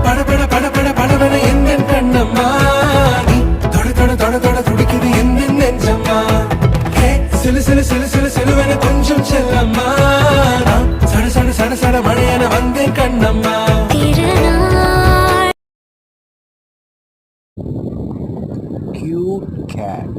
படபட படபட படபட எந்த கண்ணம்மா நீ தொட தொட தொட தொட துடிக்குது எந்த நெஞ்சம்மா ஹே சிலு சிலு சிலு சிலு சிலுவென கொஞ்சம் செல்லம்மா சட சட சட சட மழையென வந்தேன் கண்ணம்மா. Cute cat.